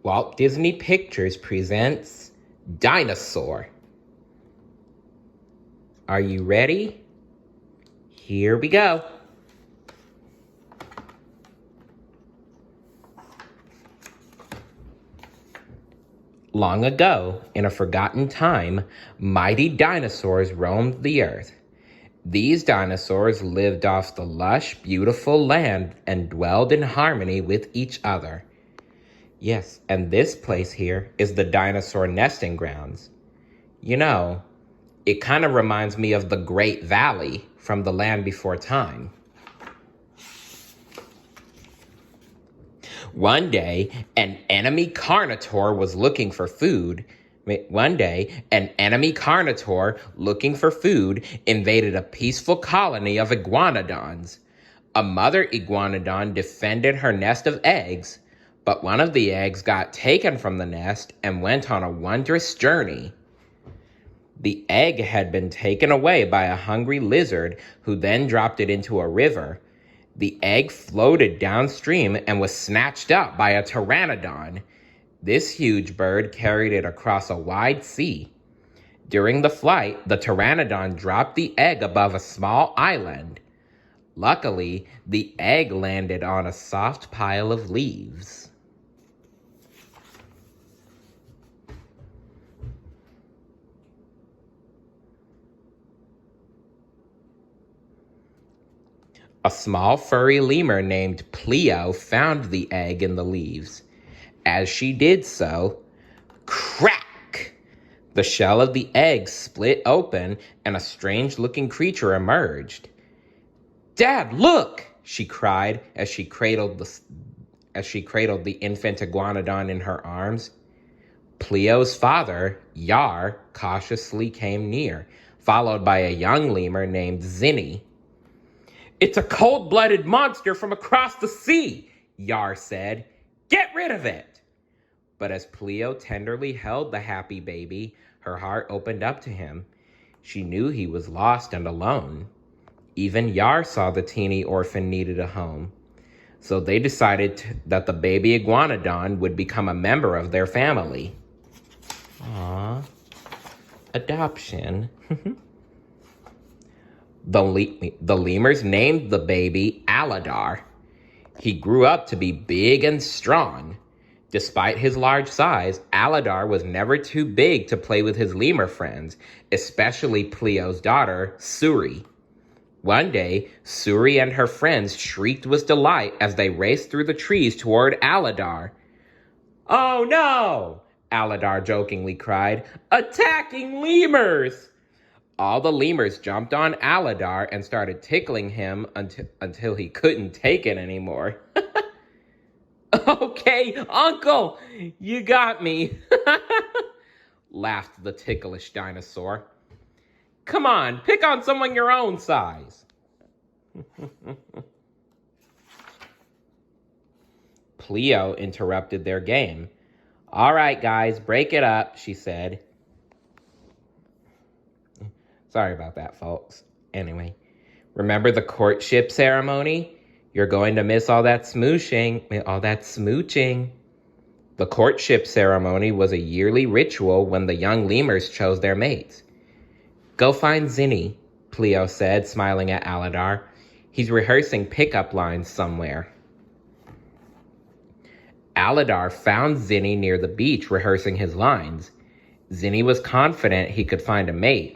Walt Disney Pictures presents Dinosaur. Are you ready? Here we go. Long ago, in a forgotten time, mighty dinosaurs roamed the earth. These dinosaurs lived off the lush, beautiful land and dwelled in harmony with each other. Yes, and this place here is the dinosaur nesting grounds. You know, it kind of reminds me of the Great Valley from The Land Before Time. One day, an enemy carnivore was looking for food. Invaded a peaceful colony of iguanodons. A mother iguanodon defended her nest of eggs, but one of the eggs got taken from the nest and went on a wondrous journey. The egg had been taken away by a hungry lizard who then dropped it into a river. The egg floated downstream and was snatched up by a pteranodon. This huge bird carried it across a wide sea. During the flight, the pteranodon dropped the egg above a small island. Luckily, the egg landed on a soft pile of leaves. A small furry lemur named Pleo found the egg in the leaves. As she did so, crack! The shell of the egg split open and a strange-looking creature emerged. "Dad, look!" she cried as she cradled the infant iguanodon in her arms. Pleo's father, Yar, cautiously came near, followed by a young lemur named Zinni. "It's a cold-blooded monster from across the sea," Yar said. "Get rid of it!" But as Pleo tenderly held the happy baby, her heart opened up to him. She knew he was lost and alone. Even Yar saw the teeny orphan needed a home. So they decided that the baby iguanodon would become a member of their family. Aww. Adoption. The lemurs named the baby Aladar. He grew up to be big and strong. Despite his large size, Aladar was never too big to play with his lemur friends, especially Pleo's daughter, Suri. One day, Suri and her friends shrieked with delight as they raced through the trees toward Aladar. "Oh no!" Aladar jokingly cried. "Attacking lemurs!" All the lemurs jumped on Aladar and started tickling him until he couldn't take it anymore. "Okay, Uncle, you got me," laughed the ticklish dinosaur. "Come on, pick on someone your own size." Pleo interrupted their game. "All right, guys, break it up," she said. Sorry about that, folks. Anyway, remember the courtship ceremony? You're going to miss all that smooching. The courtship ceremony was a yearly ritual when the young lemurs chose their mates. "Go find Zinni," Pleo said, smiling at Aladar. "He's rehearsing pickup lines somewhere." Aladar found Zinni near the beach rehearsing his lines. Zinni was confident he could find a mate.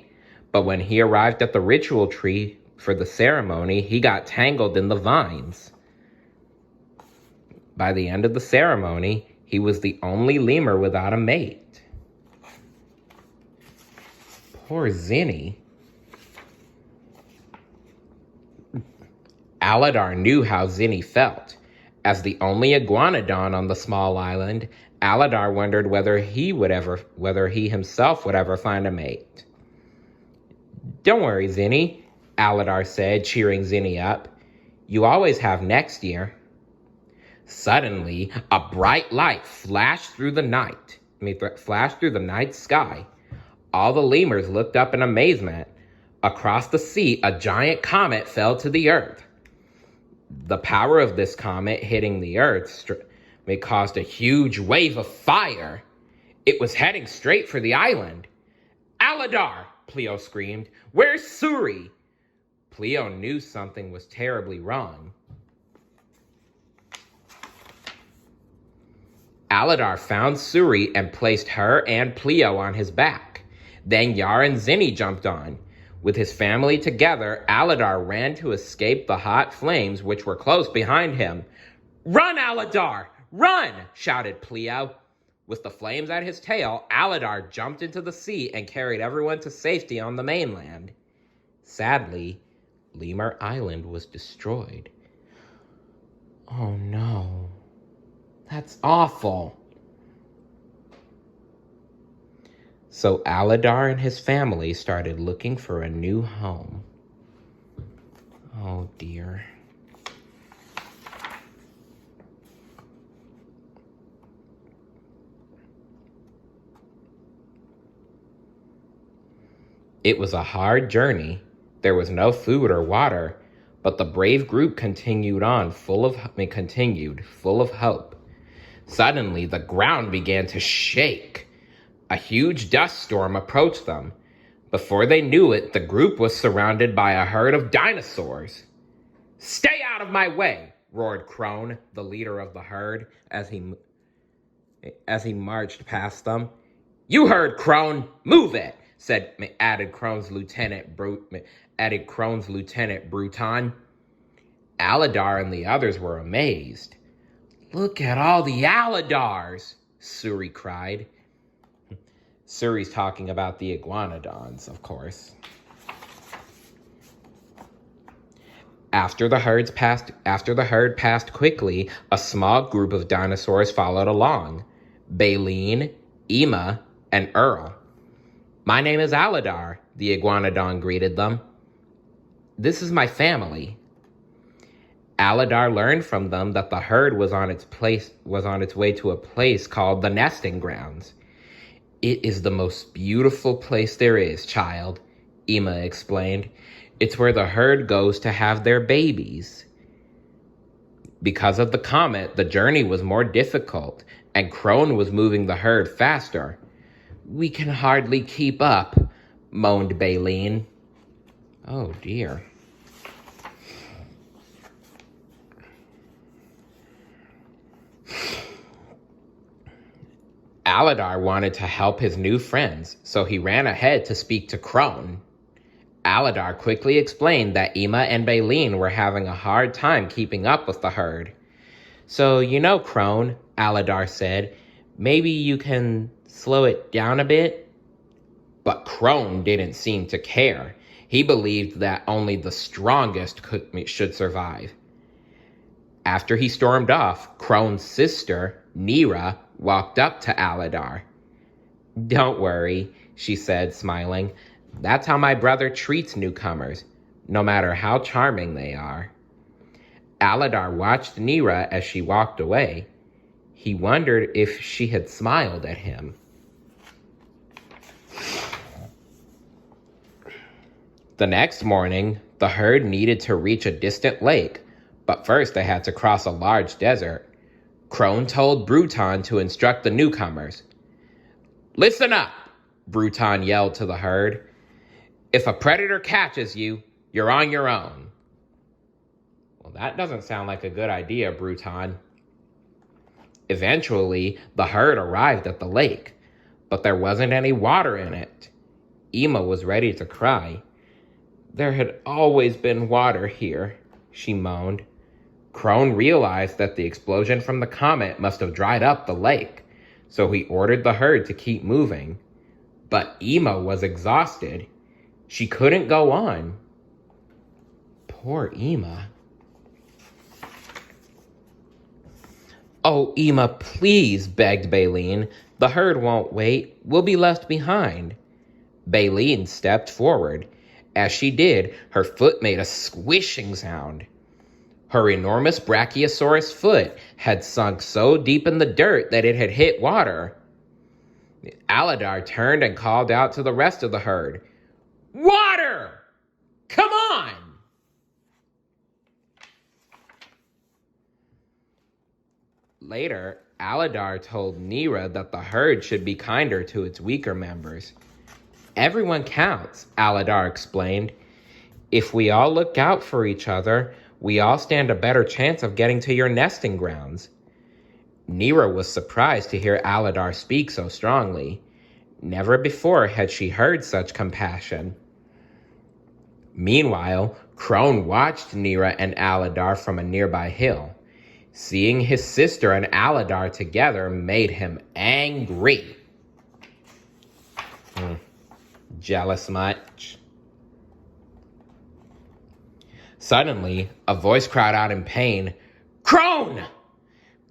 But when he arrived at the ritual tree for the ceremony, he got tangled in the vines. By the end of the ceremony, he was the only lemur without a mate. Poor Zinni. Aladar knew how Zinni felt. As the only iguanodon on the small island, Aladar wondered whether he himself would ever find a mate. "Don't worry, Zinni," Aladar said, cheering Zinni up. "You always have next year." Suddenly, a bright light flashed through the night sky. All the lemurs looked up in amazement. Across the sea, a giant comet fell to the earth. The power of this comet hitting the earth It caused a huge wave of fire. It was heading straight for the island. Aladar, Pleo screamed. Where's Suri? Pleo knew something was terribly wrong. Aladar found Suri and placed her and Pleo on his back. Then Yar and Zinni jumped on. With his family together, Aladar ran to escape the hot flames which were close behind him. Run, Aladar! Run! Shouted Pleo. With the flames at his tail, Aladar jumped into the sea and carried everyone to safety on the mainland. Sadly, Lemur Island was destroyed. Oh no. That's awful. So Aladar and his family started looking for a new home. Oh dear. It was a hard journey. There was no food or water, but the brave group continued full of hope. Suddenly, the ground began to shake. A huge dust storm approached them. Before they knew it, the group was surrounded by a herd of dinosaurs. Stay out of my way, roared Crone, the leader of the herd, as he marched past them. You heard, Crone, move it, added Crone's Lieutenant Bruton. Aladar and the others were amazed. Look at all the Aladars, Suri cried. Suri's talking about the Iguanodons, of course. After the herd passed quickly, a small group of dinosaurs followed along. Baleen, Ema, and Earl. My name is Aladar, the Iguanodon greeted them. This is my family. Aladar learned from them that the herd was on its way to a place called the Nesting Grounds. It is the most beautiful place there is, child, Ema explained. It's where the herd goes to have their babies. Because of the comet, the journey was more difficult, and Crone was moving the herd faster. We can hardly keep up, moaned Baleen. Oh dear. Aladar wanted to help his new friends, so he ran ahead to speak to Crone. Aladar quickly explained that Ema and Baleen were having a hard time keeping up with the herd. So, Crone, Aladar said, maybe you can slow it down a bit? But Crone didn't seem to care. He believed that only the strongest should survive. After he stormed off, Crone's sister, Nira, walked up to Aladar. Don't worry, she said, smiling. That's how my brother treats newcomers, no matter how charming they are. Aladar watched Nira as she walked away. He wondered if she had smiled at him. The next morning, the herd needed to reach a distant lake, but first they had to cross a large desert. Crone told Bruton to instruct the newcomers. Listen up, Bruton yelled to the herd. If a predator catches you, you're on your own. Well, that doesn't sound like a good idea, Bruton. Eventually, the herd arrived at the lake, but there wasn't any water in it. Ema was ready to cry. There had always been water here, she moaned. Crone realized that the explosion from the comet must have dried up the lake, so he ordered the herd to keep moving. But Ema was exhausted. She couldn't go on. Poor Ema. Oh, Ema, please, begged Baleen. The herd won't wait. We'll be left behind. Baleen stepped forward. As she did, her foot made a squishing sound. Her enormous Brachiosaurus foot had sunk so deep in the dirt that it had hit water. Aladar turned and called out to the rest of the herd. Water! Come on! Later, Aladar told Nira that the herd should be kinder to its weaker members. Everyone counts, Aladar explained. If we all look out for each other, we all stand a better chance of getting to your nesting grounds. Nira was surprised to hear Aladar speak so strongly. Never before had she heard such compassion. Meanwhile, Crone watched Nira and Aladar from a nearby hill. Seeing his sister and Aladar together made him angry. Jealous much? Suddenly, a voice cried out in pain, "Crone!"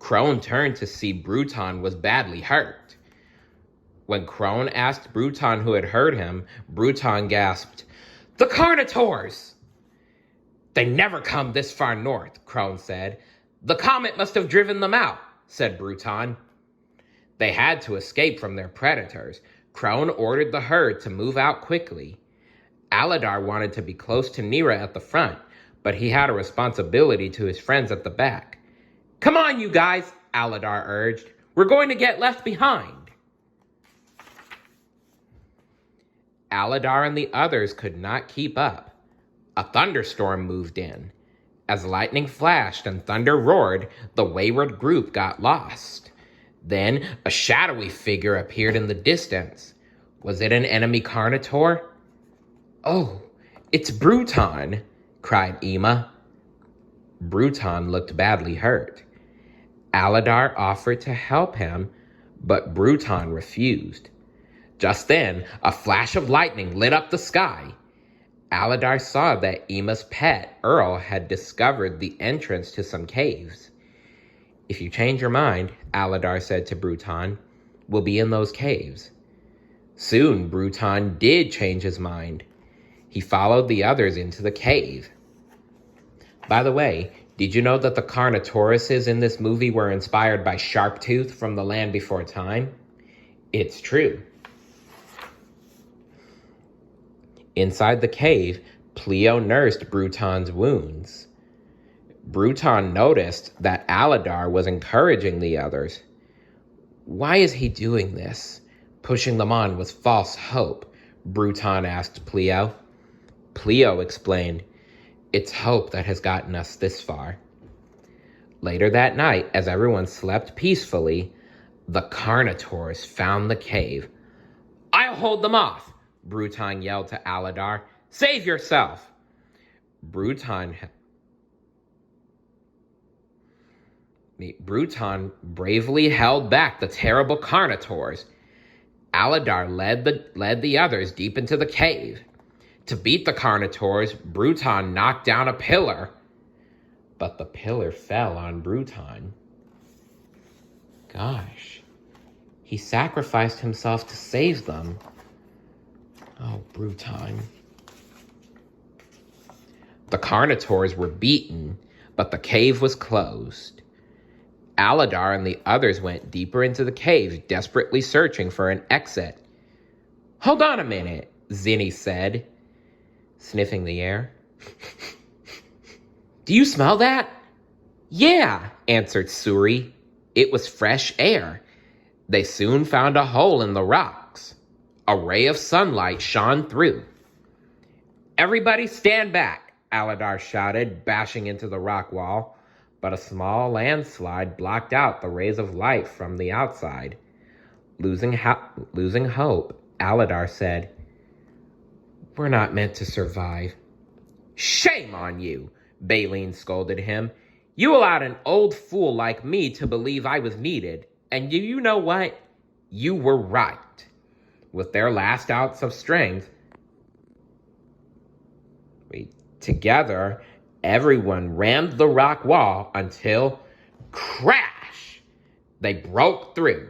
Crone turned to see Bruton was badly hurt. When Crone asked Bruton who had hurt him, Bruton gasped, "The Carnotaurs!" "They never come this far north," Crone said. "The comet must have driven them out," said Bruton. They had to escape from their predators. Crone ordered the herd to move out quickly. Aladar wanted to be close to Nira at the front, but he had a responsibility to his friends at the back. "Come on, you guys," Aladar urged. "We're going to get left behind." Aladar and the others could not keep up. A thunderstorm moved in. As lightning flashed and thunder roared, the wayward group got lost. Then a shadowy figure appeared in the distance. Was it an enemy Carnotaur? "Oh, it's Bruton," cried Ema. Bruton looked badly hurt. Aladar offered to help him, but Bruton refused. Just then, a flash of lightning lit up the sky. Aladar saw that Ema's pet, Earl, had discovered the entrance to some caves. "If you change your mind," Aladar said to Bruton, "we'll be in those caves." Soon, Bruton did change his mind. He followed the others into the cave. By the way, did you know that the Carnotauruses in this movie were inspired by Sharptooth from The Land Before Time? It's true. Inside the cave, Pleo nursed Bruton's wounds. Bruton noticed that Aladar was encouraging the others. "Why is he doing this? Pushing them on with false hope?" Bruton asked Pleo. Pleo explained, "It's hope that has gotten us this far." Later that night, as everyone slept peacefully, the Carnotaurs found the cave. "I'll hold them off!" Bruton yelled to Aladar. "Save yourself!" Bruton bravely held back the terrible Carnotaurs. Aladar led the others deep into the cave. To beat the Carnotaurs, Bruton knocked down a pillar. But the pillar fell on Bruton. Gosh, he sacrificed himself to save them. Oh, Bruton. The Carnotaurs were beaten, but the cave was closed. Aladar and the others went deeper into the cave, desperately searching for an exit. "Hold on a minute," Zinni said, sniffing the air. "Do you smell that?" "Yeah," answered Suri. It was fresh air. They soon found a hole in the rocks. A ray of sunlight shone through. "Everybody stand back," Aladar shouted, bashing into the rock wall. But a small landslide blocked out the rays of light from the outside. Losing hope, Aladar said, "We're not meant to survive." "Shame on you," Baleen scolded him. "You allowed an old fool like me to believe I was needed, and you know what? You were right." With their last ounce of strength, together, everyone rammed the rock wall until, crash, they broke through.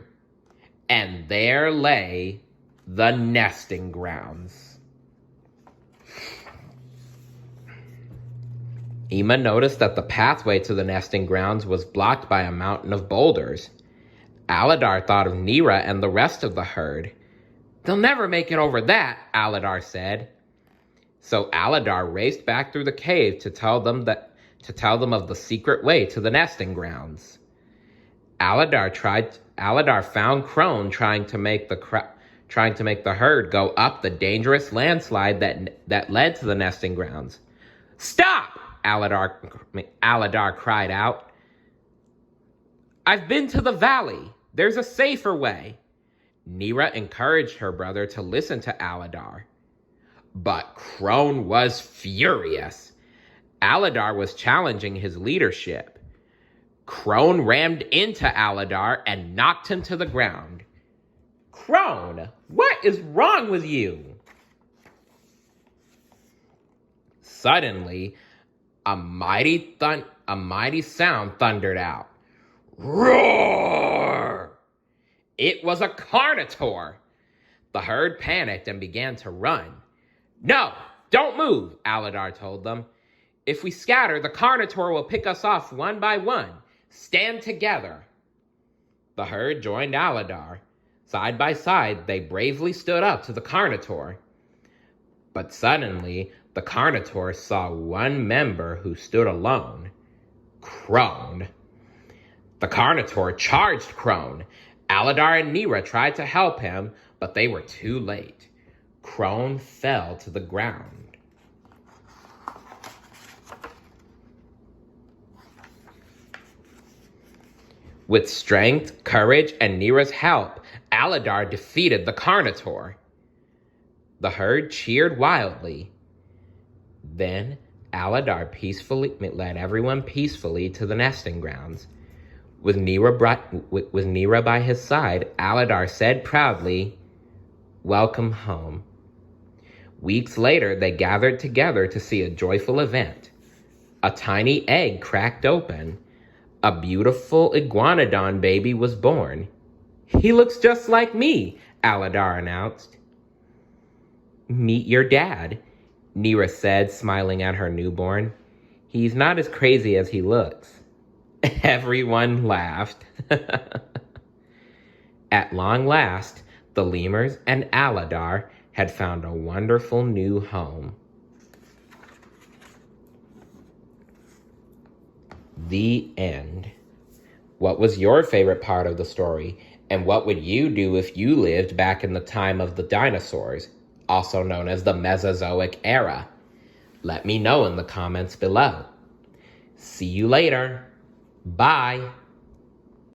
And there lay the nesting grounds. Ema noticed that the pathway to the nesting grounds was blocked by a mountain of boulders. Aladar thought of Nira and the rest of the herd. "They'll never make it over that," Aladar said. So Aladar raced back through the cave to tell them of the secret way to the nesting grounds. Aladar found Crone trying to make the herd go up the dangerous landslide that led to the nesting grounds. "Stop!" Aladar cried out. "I've been to the valley. There's a safer way." Nira encouraged her brother to listen to Aladar. But Crone was furious. Aladar was challenging his leadership. Crone rammed into Aladar and knocked him to the ground. "Crone, what is wrong with you?" Suddenly, a mighty sound thundered out. Roar! It was a Carnotaur. The herd panicked and began to run. "No, don't move," Aladar told them. "If we scatter, the Carnotaur will pick us off one by one. Stand together." The herd joined Aladar. Side by side, they bravely stood up to the Carnotaur. But suddenly, the Carnotaur saw one member who stood alone. Crone. The Carnotaur charged Crone. Aladar and Nira tried to help him, but they were too late. Crone fell to the ground. With strength, courage, and Nira's help, Aladar defeated the Carnotaur. The herd cheered wildly. Then Aladar led everyone peacefully to the nesting grounds. With Nira by his side, Aladar said proudly, "Welcome home." Weeks later, they gathered together to see a joyful event. A tiny egg cracked open. A beautiful Iguanodon baby was born. "He looks just like me," Aladar announced. "Meet your dad," Nira said, smiling at her newborn. "He's not as crazy as he looks." Everyone laughed. At long last, the lemurs and Aladar had found a wonderful new home. The end. What was your favorite part of the story? And what would you do if you lived back in the time of the dinosaurs, also known as the Mesozoic era? Let me know in the comments below. See you later. Bye.